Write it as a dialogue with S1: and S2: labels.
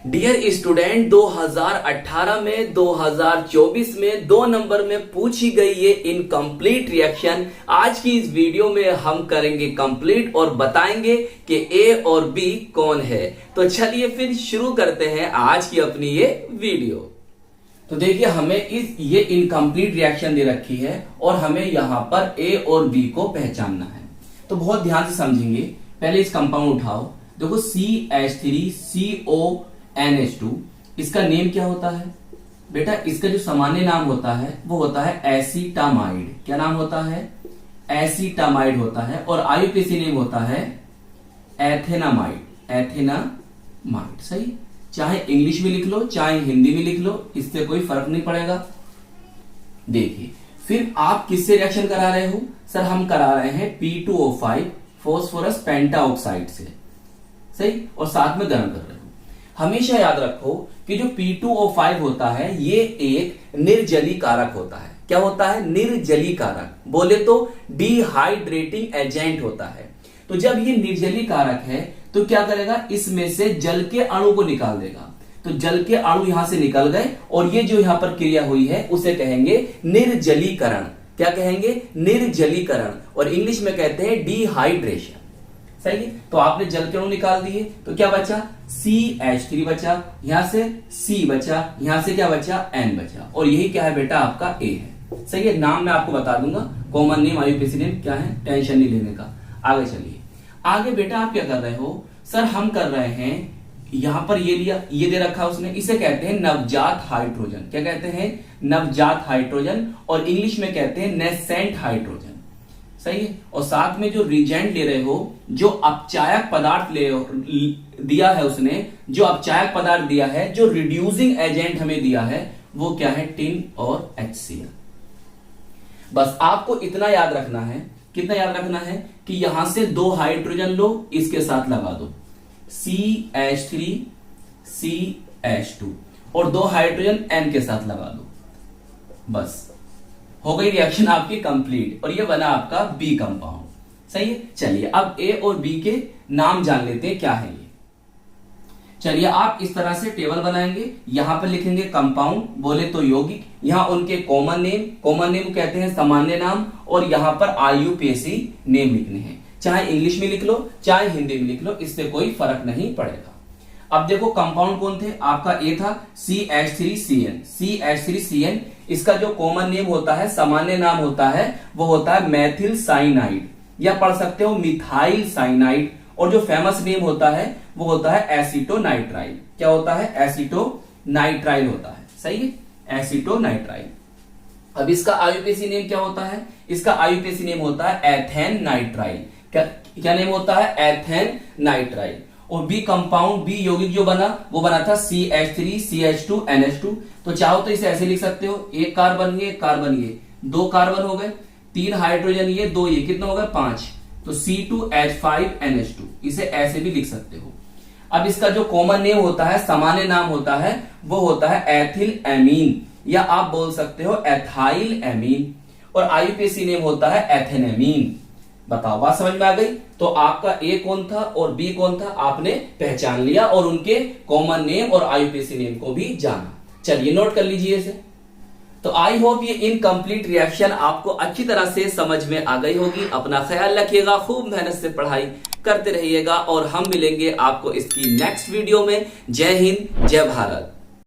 S1: Dear student, 2018 में 2024 में 2 number में पूछी गई ये इनकम्प्लीट रिएक्शन आज की इस वीडियो में हम करेंगे कंप्लीट और बताएंगे कि ए और बी कौन है। तो चलिए फिर शुरू करते हैं आज की अपनी ये वीडियो। तो देखिए हमें ये इनकम्प्लीट रिएक्शन दे रखी है और हमें यहां पर ए और बी को पहचानना है। तो बहुत ध्यान से समझेंगे। पहले इस कंपाउंड उठाओ, देखो CH3CONH2, इसका नेम क्या होता है बेटा? इसका जो सामान्य नाम होता है वो होता है एसीटामाइड। क्या नाम होता है? एसीटामाइड होता है। और आईयूपीएसी नेम होता है एथेनामाइड। एथेनामाइड सही। चाहे इंग्लिश में लिख लो चाहे हिंदी में लिख लो, इससे कोई फर्क नहीं पड़ेगा। देखिए फिर आप किससे रिएक्शन करा रहे हो? सर हम करा रहे हैं P2O5 फॉस्फोरस पेंटाऑक्साइड से, सही, और साथ में गर्म कर रहे हो। हमेशा याद रखो कि जो P2O5 होता है ये एक निर्जली कारक होता है। क्या होता है? निर्जली कारक, बोले तो डिहाइड्रेटिंग एजेंट होता है। तो जब ये निर्जली कारक है तो क्या करेगा? इसमें से जल के अणु को निकाल देगा। तो जल के अणु यहां से निकल गए और ये जो यहां पर क्रिया हुई है उसे कहेंगे निर्जलीकरण। क्या कहेंगे? निर्जलीकरण। और इंग्लिश में कहते हैं डिहाइड्रेशन, सही है। तो आपने जल के अणु निकाल दिए तो क्या बचा? CH3 बचा, यहां से C बचा, यहां से क्या बचा? N बचा। और यही क्या है बेटा? आपका A है, सही है। नाम मैं आपको बता दूंगा, कॉमन नेम आईयूपीएसी नेम क्या है, टेंशन नहीं लेने का। आगे चलिए। आगे बेटा आप क्या कर रहे हो? सर हम कर रहे हैं, यहां पर ये लिया, ये दे रखा उसने, इसे कहते हैं नवजात हाइड्रोजन। क्या कहते हैं? नवजात हाइड्रोजन। और इंग्लिश में कहते हैं नेसेंट हाइड्रोजन, सही है। और साथ में जो रिजेंट ले रहे हो, जो अपचायक पदार्थ दिया है उसने, जो अपचायक पदार्थ दिया है, जो रिड्यूसिंग एजेंट हमें दिया है, वो क्या है? टिन और HCl। बस आपको इतना याद रखना है। कितना याद रखना है? कि यहां से 2 हाइड्रोजन लो, इसके साथ लगा दो CH3CH2 और 2 हाइड्रोजन N के साथ लगा दो। बस हो गई रिएक्शन आपकी कंप्लीट और ये बना आपका बी कंपाउंड, सही है। चलिए अब ए और बी के नाम जान लेते हैं क्या है ये। चलिए आप इस तरह से टेबल बनाएंगे। यहां पर लिखेंगे कंपाउंड, बोले तो यौगिक, यहां उनके कॉमन नेम कहते हैं सामान्य नाम, और यहां पर आईयूपीएसी नेम लिखने हैं। चाहे इंग्लिश में लिख लो चाहे हिंदी में लिख लो, इससे कोई फर्क नहीं पड़ेगा। अब देखो कंपाउंड कौन थे? आपका ए था CH3CN। CH3CN इसका जो कॉमन नेम होता है, सामान्य नाम होता है, वो होता है मेथिल साइनाइड, या पढ़ सकते हो मिथाइल साइनाइड। और जो फेमस नेम होता है वो होता है एसीटोनाइट्राइल। क्या होता है? एसीटोनाइट्राइल होता है, सही है, एसीटोनाइट्राइल। अब इसका आईयूपीएसी नेम क्या होता है? इसका आईयूपीएसी नेम होता है एथेन नाइट्राइल। क्या नेम होता है? Ethane nitrile. और बी कंपाउंड, बी यौगिक जो बना वो बना था CH3CH2NH2। तो चाहो तो इसे ऐसे लिख सकते हो, एक कार्बन ये, एक कार्बन ये, 2 कार्बन हो गए, 3 हाइड्रोजन ये, 2 ये, कितना हो गए? 5। तो C2H5NH2, इसे ऐसे भी लिख सकते हो। अब इसका जो कॉमन नेम होता है, सामान्य नाम होता है, वो होता है एथिल एमीन, या आप बोल सकते हो एथाइल एमीन। और आईयूपीएसी नेम होता है एथेनेमीन। बताओ बात समझ में आ गई? तो आपका ए कौन था और बी कौन था आपने पहचान लिया, और उनके कॉमन नेम और आईयूपीएसी नेम को भी जाना। चलिए नोट कर लीजिए इसे। तो आई होप ये इनकम्प्लीट रिएक्शन आपको अच्छी तरह से समझ में आ गई होगी। अपना ख्याल रखिएगा, खूब मेहनत से पढ़ाई करते रहिएगा और हम मिलेंगे आपको इसकी नेक्स्ट वीडियो में। जय हिंद, जय भारत।